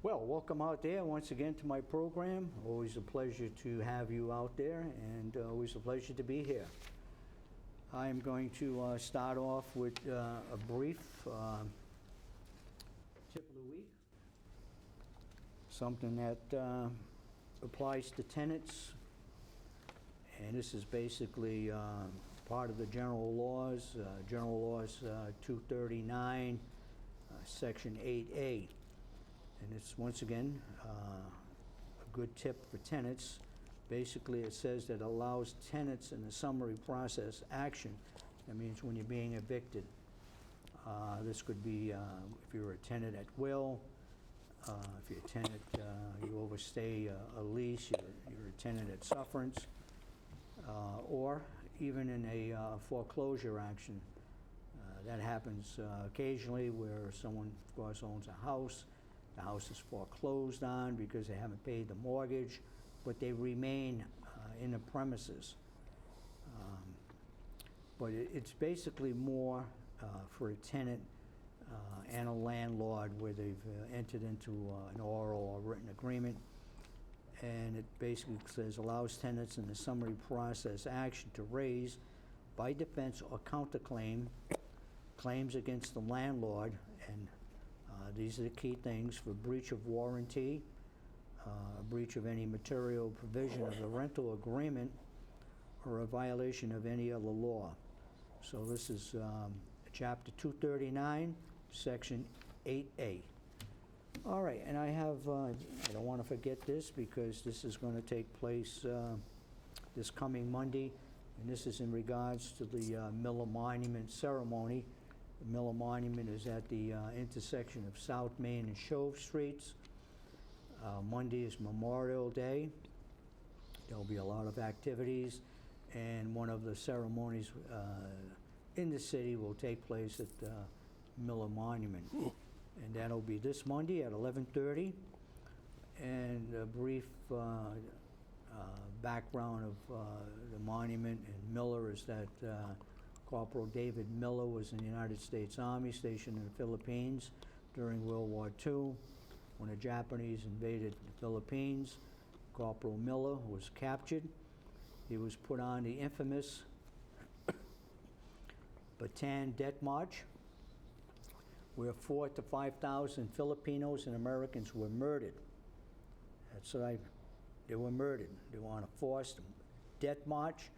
Well, welcome out there once again to my program. Always a pleasure to have you out there, and always a pleasure to be here. I'm going to start off with a brief tip of the week, something that applies to tenants, and this is basically part of the general laws, General Laws 239, Section 8A. And it's, once again, a good tip for tenants. Basically, it says that allows tenants in the summary process action. That means when you're being evicted. This could be if you're a tenant at will, if you're a tenant, you overstay a lease, you're a tenant at sufferance, or even in a foreclosure action. That happens occasionally where someone, of course, owns a house. The house is foreclosed on because they haven't paid the mortgage, but they remain in the premises. But it's basically more for a tenant and a landlord where they've entered into an oral or written agreement. And it basically says allows tenants in the summary process action to raise by defense or counterclaim claims against the landlord, and these are the key things: for breach of warranty, a breach of any material provision of the rental agreement, or a violation of any other law. So this is Chapter 239, Section 8A. All right, and I have, I don't want to forget this because this is going to take place this coming Monday, and this is in regards to the Miller Monument ceremony. The Miller Monument is at the intersection of South Main and Shove Streets. Monday is Memorial Day. There'll be a lot of activities, and one of the ceremonies in the city will take place at the Miller Monument. And that'll be this Monday at 11:30. And a brief background of the monument and Miller is that Corporal David Miller was in the United States Army stationed in the Philippines during World War II. When the Japanese invaded the Philippines, Corporal Miller was captured. He was put on the infamous Bataan Death March, where 4,000 to 5,000 Filipinos and Americans were murdered. They were murdered. They were on a forced death march.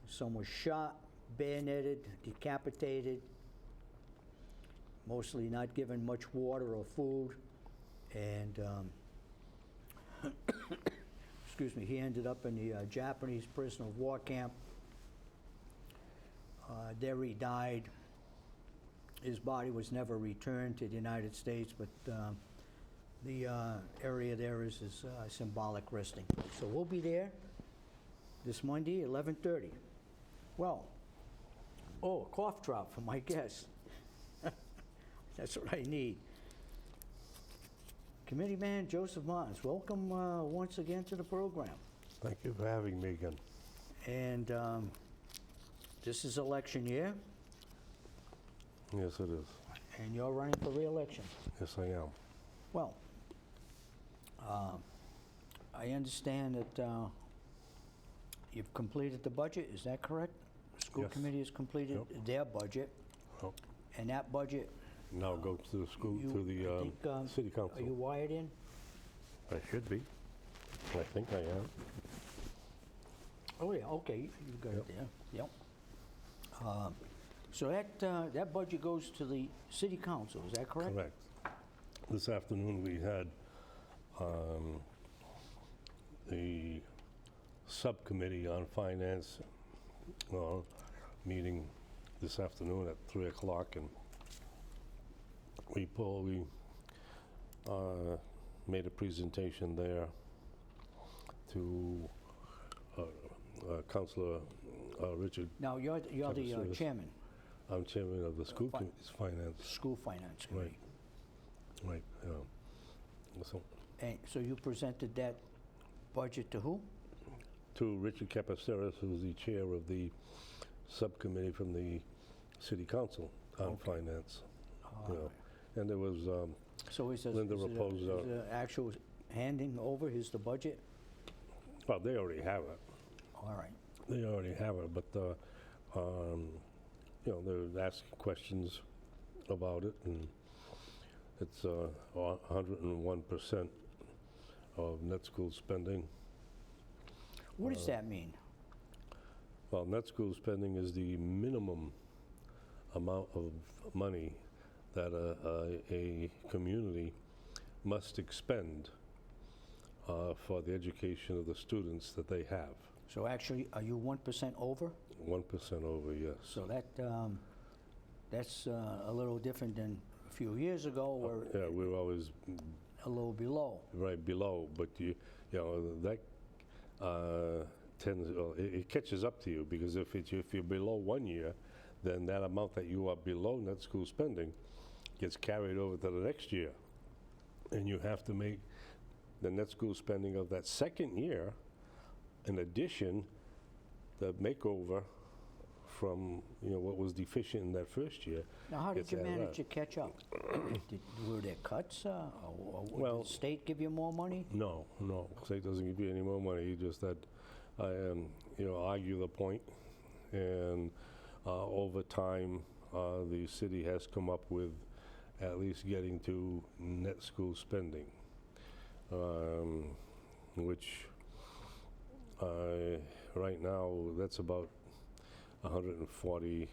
Some were shot, bayoneted, decapitated, mostly not given much water or food, and excuse me, he ended up in the Japanese prisoner of war camp. There he died. His body was never returned to the United States, but the area there is his symbolic resting place. So we'll be there this Monday, 11:30. Well, a cough drop for my guest. That's what I need. Committeeman Joseph Martins, welcome once again to the program. Thank you for having me again. And this is election year. Yes, it is. And you're running for re-election. Yes, I am. Well, I understand that you've completed the budget, is that correct? The school Yes. committee has completed their budget, and that budget... Now go to the school, to the city council. Are you wired in? I should be. I think I am. Oh, yeah, okay, you got it there. Yep. So that budget goes to the city council, is that correct? Correct. This afternoon we had the subcommittee on finance meeting this afternoon at 3 o'clock, and we made a presentation there to Councilor Richard. Now, you're the chairman. I'm chairman of the school committee's finance. School finance committee. Right. So you presented that budget to who? To Richard Capaceras, who's the chair of the subcommittee from the city council on finance. And there was, So is Linda Raposa. the actual handing over is the budget? well, they already have it. All right. They already have it, but, you know, they're asking questions about it, and it's 101% of net school spending. What does that mean? Well, net school spending is the minimum amount of money that a community must expend for the education of the students that they have. So actually, are you 1% over? 1% over, yes. So that's a little different than a few years ago, where Yeah, we were always a little below. right below, but you know, that tends, well, it catches up to you, because if you're below 1 year, then that amount that you are below net school spending gets carried over to the next year. And you have to make the net school spending of that second year, in addition, the makeover from, you know, what was deficient in that first year. Now, how did gets you added manage up. to catch up? Were there cuts, or Well- did the state give you more money? No, state doesn't give you any more money. You just had, you know, argue the point, and over time, the city has come up with at least getting to net school spending, which right now, that's about $140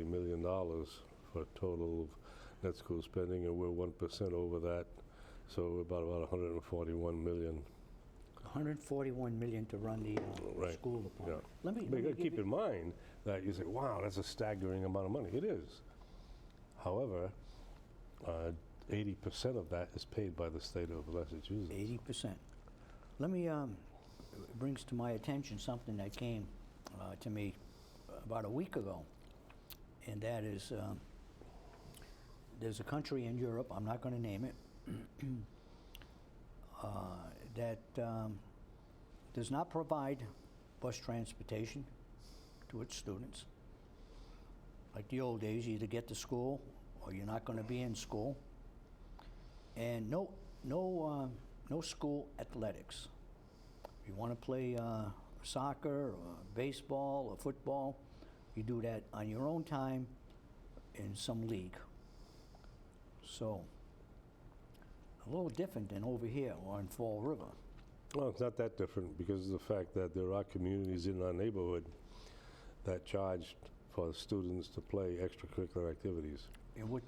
million for a total of net school spending, and we're 1% over that, so we're about 141 million. 141 million to run the Right, school department. yeah. Let me But you got to give keep you- in mind that you say, wow, that's a staggering amount of money. It is. However, 80% of that is paid by the state of Massachusetts. 80%. Let me, it brings to my attention something that came to me about a week ago, and that is, there's a country in Europe, I'm not going to name it, that does not provide bus transportation to its students. Like the old days, you either get to school or you're not going to be in school. And no school athletics. If you want to play soccer, or baseball, or football, you do that on your own time in some league. So, a little different than over here or in Fall River. Well, it's not that different, because of the fact that there are communities in our neighborhood that charge for students to play extracurricular activities. And what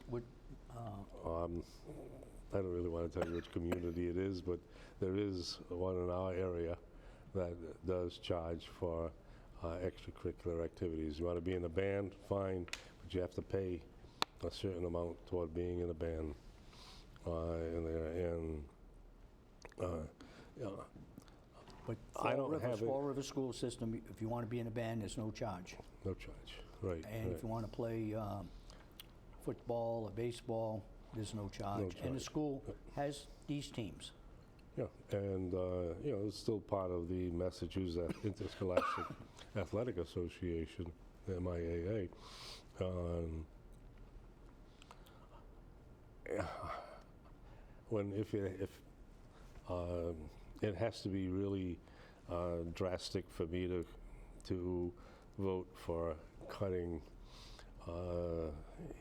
I don't really want to tell you which community it is, but there is one in our area that does charge for extracurricular activities. You want to be in a band, fine, but you have to pay a certain amount toward being in a band. But I don't have it. Fall River school system, if you want to be in a band, there's no charge. No charge, right. And right. if you want to play football or baseball, there's no charge. And the charge. school has these teams. Yeah, and you know, it's still part of the Massachusetts Interscholastic Athletic Association, the MIAA. If it has to be really drastic for me to vote for cutting,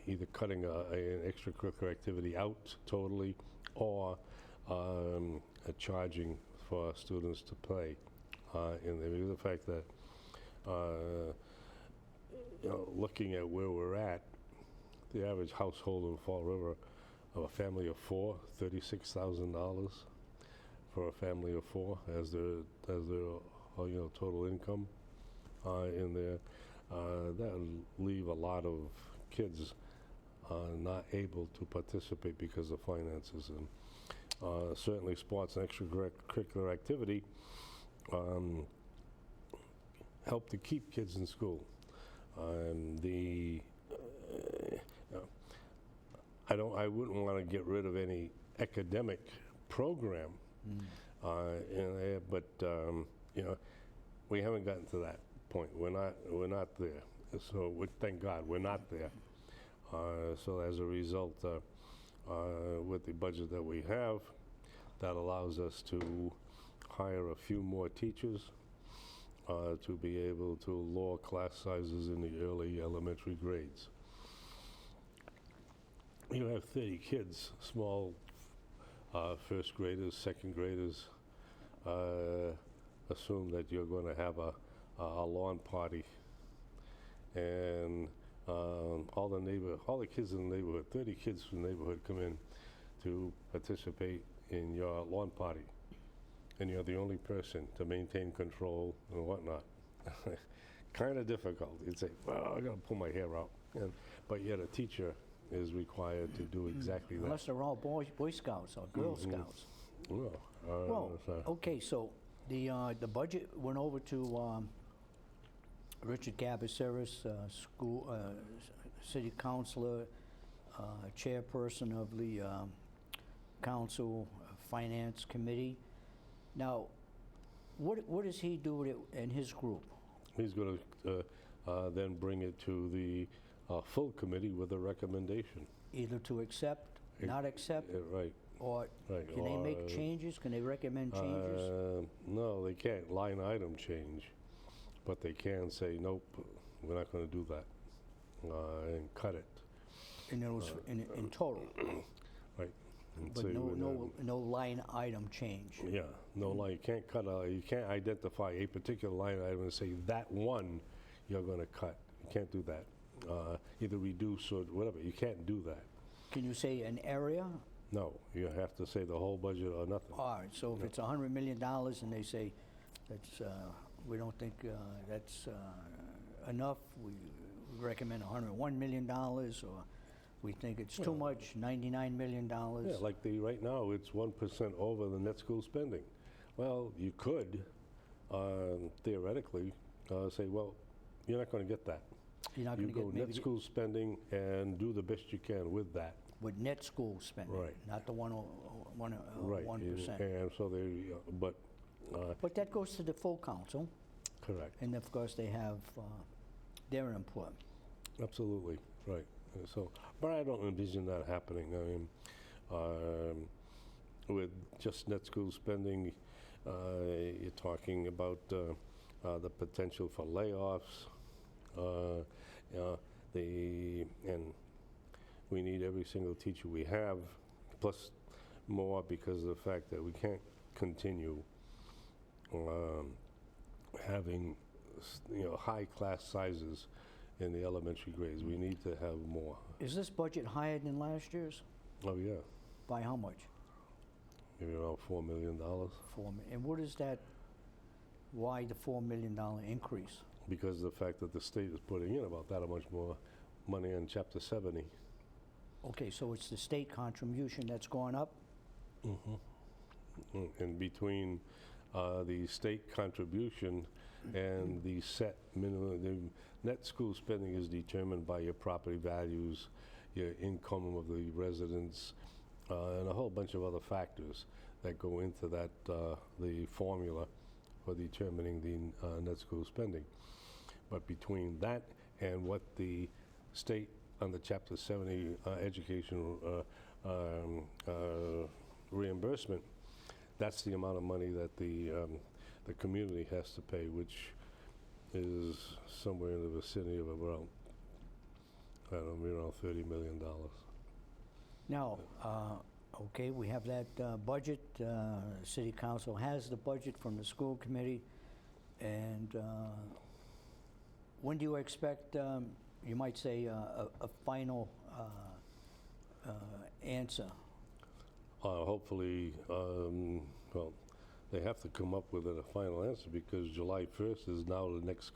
either cutting an extracurricular activity out totally, or charging for students to play. And because of the fact that, you know, looking at where we're at, the average household in Fall River of a family of four, $36,000 for a family of four as their you know, total income in there. That would leave a lot of kids not able to participate because of finances. And certainly sports and extracurricular activity help to keep kids in school. I wouldn't want to get rid of any academic program in there, but you know, we haven't gotten to that point. We're not there. So thank God we're not there. So as a result, with the budget that we have, that allows us to hire a few more teachers to be able to lower class sizes in the early elementary grades. You have 30 kids, small first graders, second graders. Assume that you're going to have a lawn party, and all the kids in the neighborhood, 30 kids from the neighborhood come in to participate in your lawn party, and you're the only person to maintain control and whatnot. Kind of difficult. You'd say, well, I got to pull my hair out, but yet a teacher is required to do exactly that. Unless they're all Boy Scouts or Girl Scouts. Well, Okay, so the budget went over to Richard Gabaceris, city councilor, chairperson of the council finance committee. Now, what does he do with it in his group? He's going to then bring it to the full committee with a recommendation. Either to accept, not accept, Right. or Right. can they make changes? Can they recommend changes? No, they can't line item change, but they can say, nope, we're not going to do that, and cut it. In those, in total, Right. And but say no line item change. Yeah, no line. You can't cut you can't identify a particular line item and say that one you're going to cut. You can't do that. Either reduce or whatever. You can't do that. Can you say an area? No, you have to say the whole budget or nothing. All right, so if it's $100 million and they say that's, we don't think that's enough, we recommend $101 million, or we think it's too much, $99 million. Yeah, like right now, it's 1% over the net school spending. Well, you could theoretically say, well, you're not going to get that. You're not You going to go get maybe net school spending and do the best you can with that. with net school spending, Right. not the 1%. And so they, but But that goes to the full council, correct. and of course they have their input. Absolutely, right. So, but I don't envision that happening. I mean, with just net school spending, you're talking about the potential for layoffs. And we need every single teacher we have, plus more because of the fact that we can't continue having high class sizes in the elementary grades. We need to have more. Is this budget higher than last year's? Oh yeah, By how much? maybe around $4 million. And what is that, why the $4 million increase? Because of the fact that the state is putting in about that much more money in Chapter 70. Okay, so it's the state contribution that's gone up? And between the state contribution and the set minimum, the net school spending is determined by your property values, your income of the residents, and a whole bunch of other factors that go into that, the formula for determining the net school spending. But between that and what the state under Chapter 70 education reimbursement, that's the amount of money that the community has to pay, which is somewhere in the vicinity of around, I don't know, around $30 million. Now, okay, we have that budget. City Council has the budget from the school committee. And when do you expect, you might say, a final answer? Hopefully, well, they have to come up with a final answer because July 1st is now the next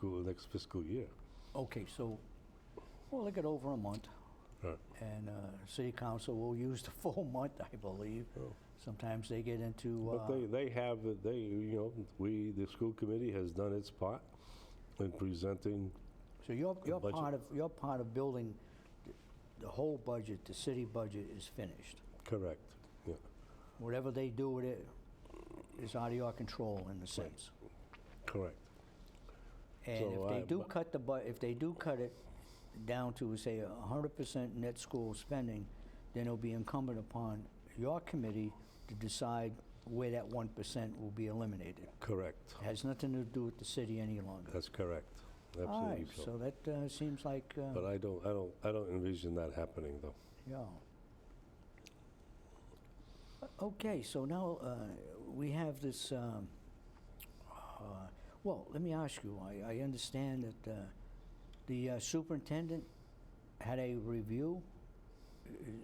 fiscal year. Okay, so we'll look at over a month. Right. And City Council will use the full month, I believe. Oh. Sometimes they get into... But they have, the school committee has done its part in presenting. So you're budget. part of building the whole budget, the city budget is finished. Correct, yeah. Whatever they do with it is out of your control in a sense. Correct. And So if they do cut it, down to, say, 100% net school spending, then it'll be incumbent upon your committee to decide where that 1% will be eliminated. Correct. It has nothing to do with the city any longer. That's correct. All Absolutely right, so that seems like, But I don't envision that happening, though. yeah. Okay, so now we have this, well, let me ask you, I understand that the superintendent had a review.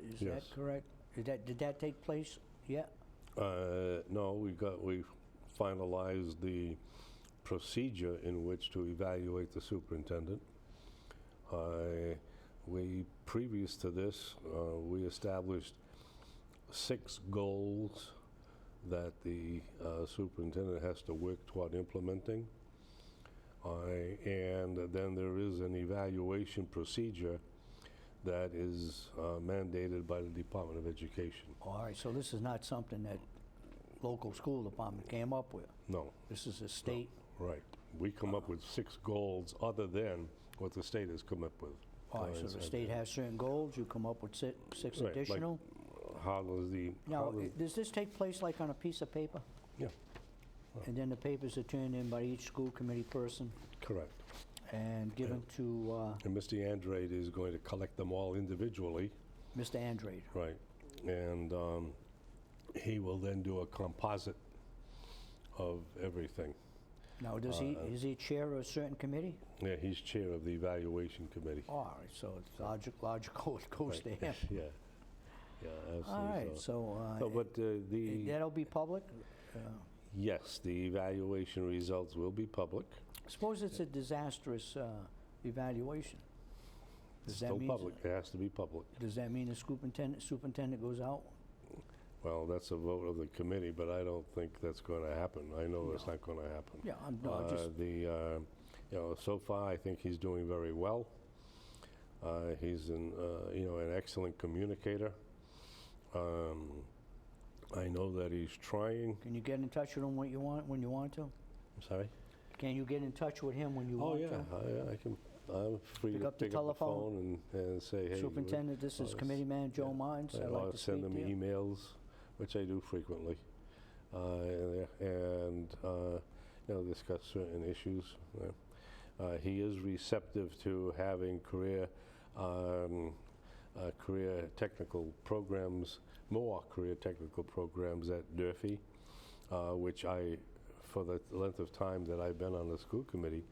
Is that Yes. correct? Did that take place yet? No, we finalized the procedure in which to evaluate the superintendent. Previous to this, we established 6 goals that the superintendent has to work toward implementing. And then there is an evaluation procedure that is mandated by the Department of Education. All right, so this is not something that local school department came up with. No, This is a state. right. We come up with 6 goals other than what the state has come up with. All right, so the state has certain goals, you come up with six Right, like- additional? How does the... Now, how does- does this take place like on a piece of paper? Yeah, And then the papers are turned in by each school committee person correct. and given to And Mr. Andrade is going to collect them all individually, Mr. Andrade? right? And he will then do a composite of everything. Now, is he chair of a certain committee? Yeah, he's chair of the evaluation committee. All right, so it's logical it goes to Right. him. Yeah, yeah, absolutely. All right, So, so but that'll be public? yes, the evaluation results will be public. Suppose it's a disastrous evaluation. Does that Still mean? public, it has to be public. Does that mean the superintendent goes out? Well, that's a vote of the committee, but I don't think that's going to happen. I know it's not going to happen. Yeah, I'm just, So far, I think he's doing very well. He's an excellent communicator. I know that he's trying. can you get in touch with him when you want to? I'm sorry? Can you get in touch with him when you Oh, want yeah, to? I can. I'm free Pick to up the pick up the telephone. phone and say, hey. Superintendent, this is Committeeman Joe Martins. I'd like to send speak them to you. emails, which I do frequently, and discuss certain issues. He is receptive to having career technical programs, more career technical programs at Durfee, which for the length of time that I've been on the school committee,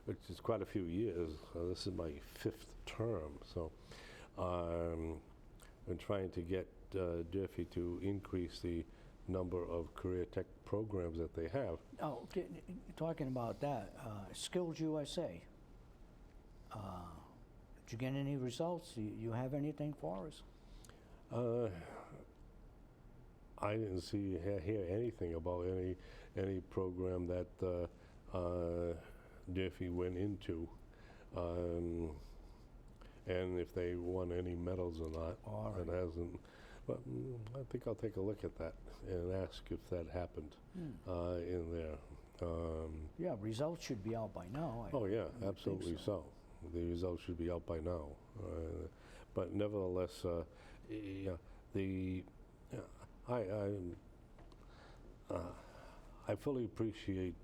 which is quite a few years, this is my 5th term, so I'm trying to get Durfee to increase the number of career tech programs that they have. Oh, talking about that, Skills USA. Did you get any results? You have anything for us? I didn't hear anything about any program that Durfee went into, and if they won any medals or not. All It right. hasn't. But I think I'll take a look at that and ask if that happened in there. Yeah, results should be out by now. Oh yeah, I would think absolutely so. The results should be out by now. But nevertheless, I fully appreciate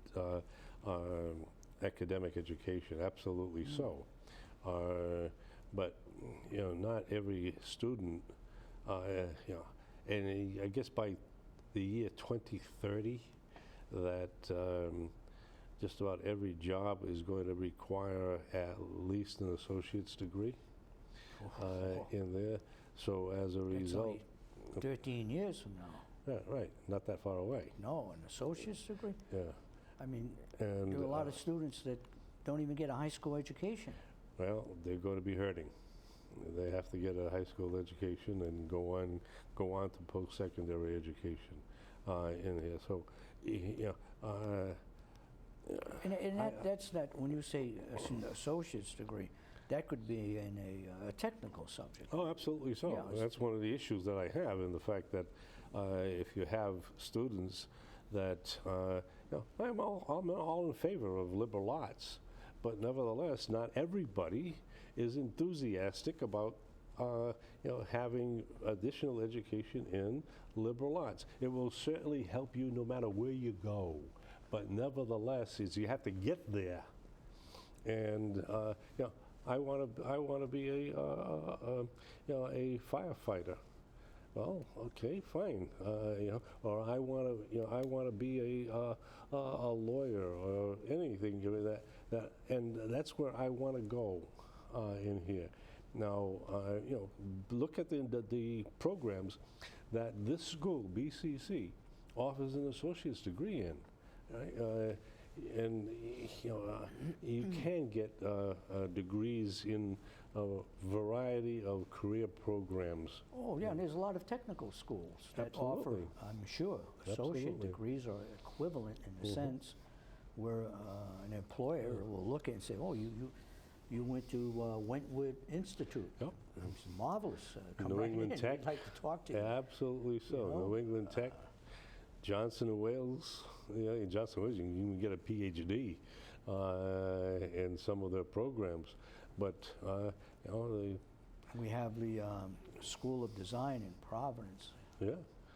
academic education, absolutely so. But not every student, and I guess by the year 2030, that just about every job is going to require at least an associate's degree in there. So as a That's result, only 13 years from now. yeah, right, not that far away. No, an associate's degree? Yeah, I mean, and there are a lot of students that don't even get a high school education. well, they're going to be hurting. They have to get a high school education and go on to post-secondary education in here. So, And that's not, when you say an associate's degree, that could be in a technical subject. Oh, absolutely so. Yeah, it's- That's one of the issues that I have, in the fact that if you have students that, I'm all in favor of liberal arts, but nevertheless, not everybody is enthusiastic about having additional education in liberal arts. It will certainly help you no matter where you go, but nevertheless, is you have to get there. And I want to be a firefighter. Well, okay, fine. Or I want to be a lawyer or anything that, and that's where I want to go in here. Now, look at the programs that this school, BCC, offers an associate's degree in, right? And you can get degrees in a variety of career programs. Oh, yeah, and there's a lot of technical schools that offer, Absolutely. I'm sure, associate Absolutely. degrees are equivalent in the sense where an employer will look at it and say, oh, you went to Wentworth Institute. Yep. It's marvelous. Come New right England in. Tech. We'd like to talk to you. Absolutely so. You know? New England Tech, Johnson and Wales. In Johnson and Wales, you can even get a PhD in some of their programs. But We have the School of Design in Providence. yeah,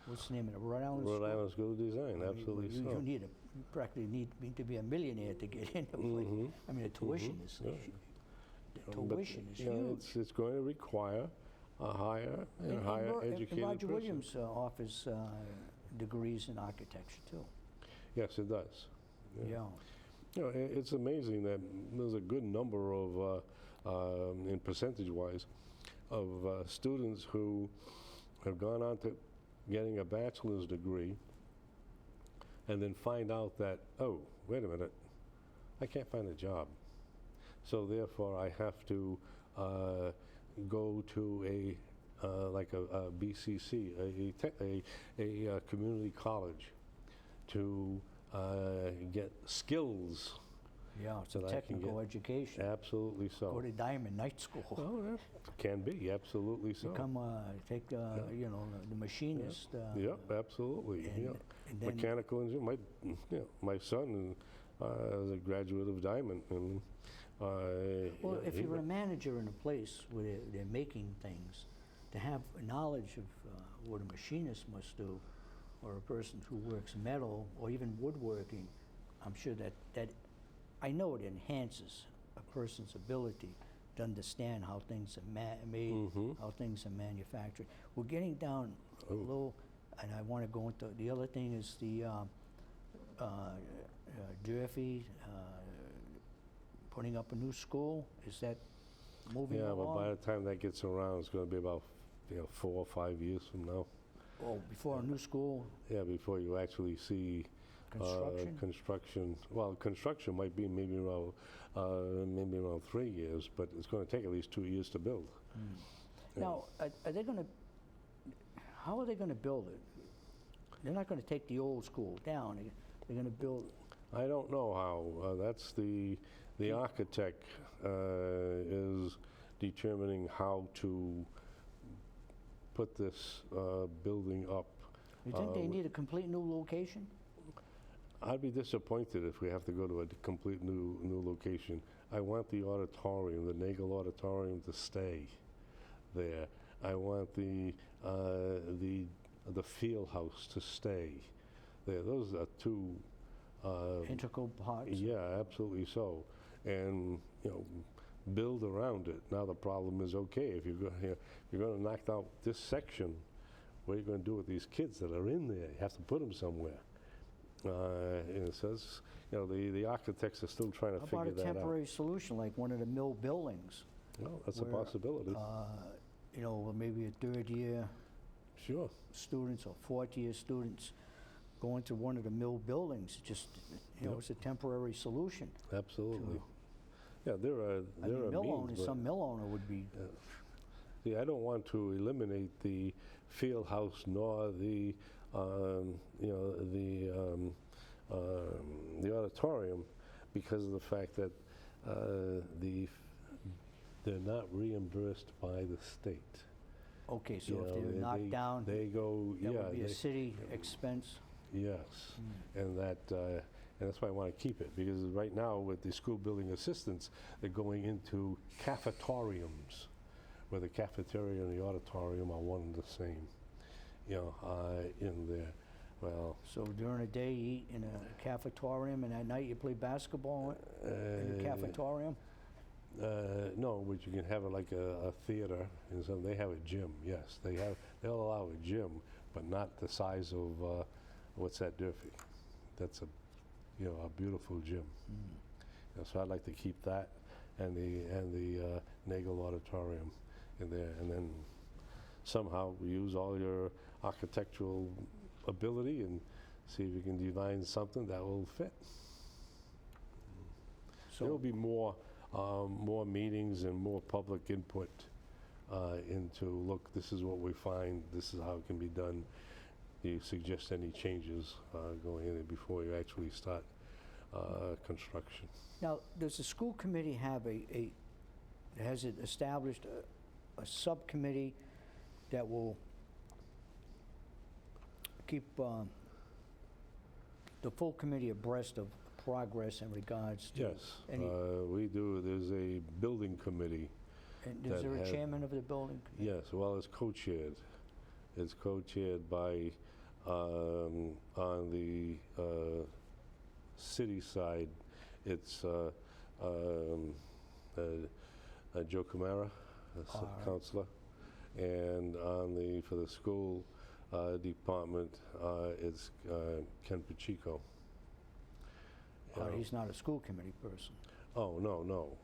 What's the name of it? Rhode Island Rhode School? Island School of Design, I mean, absolutely you, so. you practically need to be a millionaire to get into place. Mhm. I mean, the tuition is Yeah. the But, tuition is huge. it's going to require a higher And educated Roger person. Williams offers degrees in architecture too. Yes, it does. Yeah. It's amazing that there's a good number of, in percentage-wise, of students who have gone on to getting a bachelor's degree and then find out that, oh, wait a minute, I can't find a job. So therefore, I have to go to like a BCC, a community college, to get skills. Yeah, it's So a that I can technical get- education. Absolutely so. Go to Diamond Night School. Oh, yeah, can be, absolutely so. Become take the machinist. Yep, absolutely. and- Yeah. and then- Mechanical engineer. My son is a graduate of Diamond, and Well, if he you're a went- manager in a place where they're making things, to have knowledge of what a machinist must do, or a person who works metal, or even woodworking, I'm sure that I know it enhances a person's ability to understand how things are made, Mhm. how things are manufactured. We're getting down a Oh. little, and I want to go into, the other thing is the Durfee putting up a new school. Is that moving Yeah, but along? by the time that gets around, it's going to be about 4 or 5 years from now. Oh, before a new school Yeah, before you actually see construction? construction. Well, construction might be maybe around 3 years, but it's going to take at least 2 years to build. Yeah. Now, are they going to, how are they going to build it? They're not going to take the old school down. They're going to build, I don't know how. That's the architect is determining how to put this building up. you think they need a complete new location? I'd be disappointed if we have to go to a complete new location. I want the auditorium, the Nagel Auditorium, to stay there. I want the field house to stay there. Those are two. Integral parts? Yeah, absolutely so. And build around it. Now the problem is, okay, if you're going to knock out this section, what are you going to do with these kids that are in there? You have to put them somewhere. And it says, the architects are still trying to How figure about a that out. temporary solution, like one of the mill buildings? Well, that's a where, possibility. Maybe a third-year Sure. students or fourth-year students go into one of the mill buildings. Just, Yep. it's a temporary solution. Absolutely. Yeah, there are I mean, mill means, owners, but- some mill owner would be, See, I don't want to eliminate the field house nor the auditorium because of the fact that they're not reimbursed by the state. okay, so You if know, they're knocked down, they go. that Yeah, would be a city expense. yes, and that And that's why I want to keep it, because right now with the school building assistants, they're going into cafetoriums, where the cafeteria and the auditorium are one and the same, in there. Well, So during the day, you eat in a cafetorium, and at night you play basketball in the cafetorium? no, but you can have it like a theater, and so they have a gym, yes. They'll allow a gym, but not the size of, what's that, Durfee? That's a beautiful gym. So I'd like to keep that and the Nagel Auditorium in there, and then somehow we use all your architectural ability and see if you can design something that will fit. There will So, be more meetings and more public input into, look, this is what we find, this is how it can be done. Do you suggest any changes going in before you actually start construction? now, does the school committee have has it established a subcommittee that will keep the full committee abreast of progress in regards to? Yes, Any- we do. There's a building committee. And is that there a had- chairman of the building committee? Yes, well, it's co-chaired. It's co-chaired by, on the city side, it's Joe Camara, All right. councilor, and for the school department, it's Ken Pacheco. He's not a school committee person. Oh, no,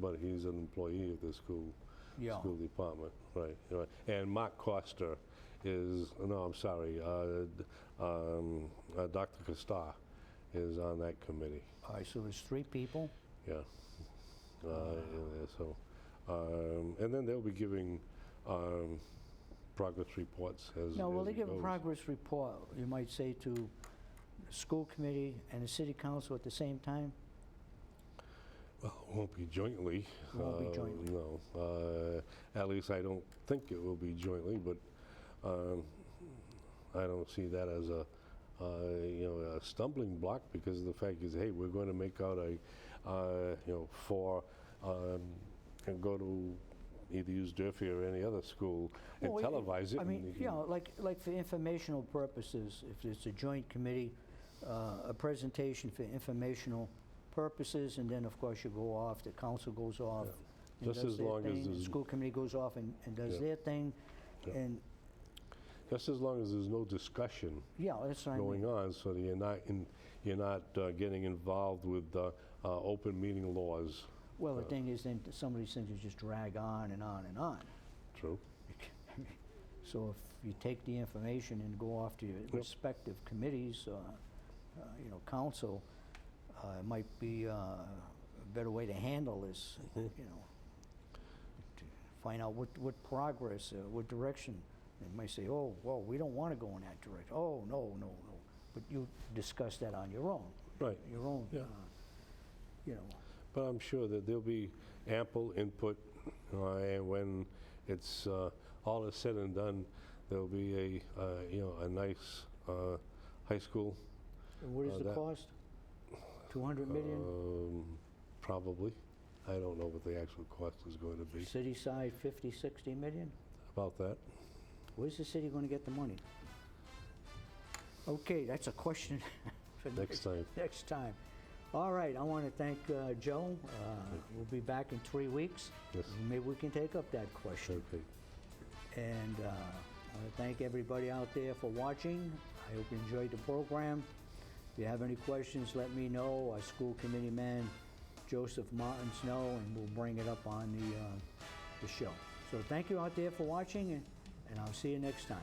but he's an employee of the school Yeah. school department, right. And Mark Coster is, no, I'm sorry, Dr. Costar is on that committee, All right, so there's 3 people. yeah. In there, so, and then they'll be giving progress reports as Now, will they it give a goes. progress report, you might say, to the school committee and the city council at the same time? Well, it won't be jointly. It won't be jointly. No, at least I don't think it will be jointly, but I don't see that as a stumbling block, because the fact is, hey, we're going to make out and go to either use Durfee or any other school and Well, televise it. I and mean, you can- like for informational purposes, if it's a joint committee, a presentation for informational purposes, and then, of course, you go off, the council goes off Yeah. and Just does as their long as thing, the there's- school committee goes off and does Yeah. their thing, Yeah. and, Just as long as there's no discussion yeah, that's what I mean. going on, so that you're not getting involved with open meeting laws. Well, the thing is, then some of these things you just drag on and on and on. True. So if you take the information and go off to your respective committees, council, it might be a better way to handle this, to find out what progress, what direction. They might say, oh, well, we don't want to go in that direction. Oh, no. But you discuss that on your own. Right. Your own, Yeah. But I'm sure that there'll be ample input, and when it's all is said and done, there'll be a nice high school. And what is the that- cost? 200 million? Probably. I don't know what the actual cost is going to be. City side, 50, 60 million? About that. Where's the city going to get the money? Okay, that's a question for Next time. next time. All right, I want to thank Joe. We'll be back in 3 weeks. Yes. Maybe we can take up that question. Okay. And I want to thank everybody out there for watching. I hope you enjoyed the program. If you have any questions, let me know. Our school committee man, Joseph Martins, know, and we'll bring it up on the show. So thank you out there for watching, and I'll see you next time.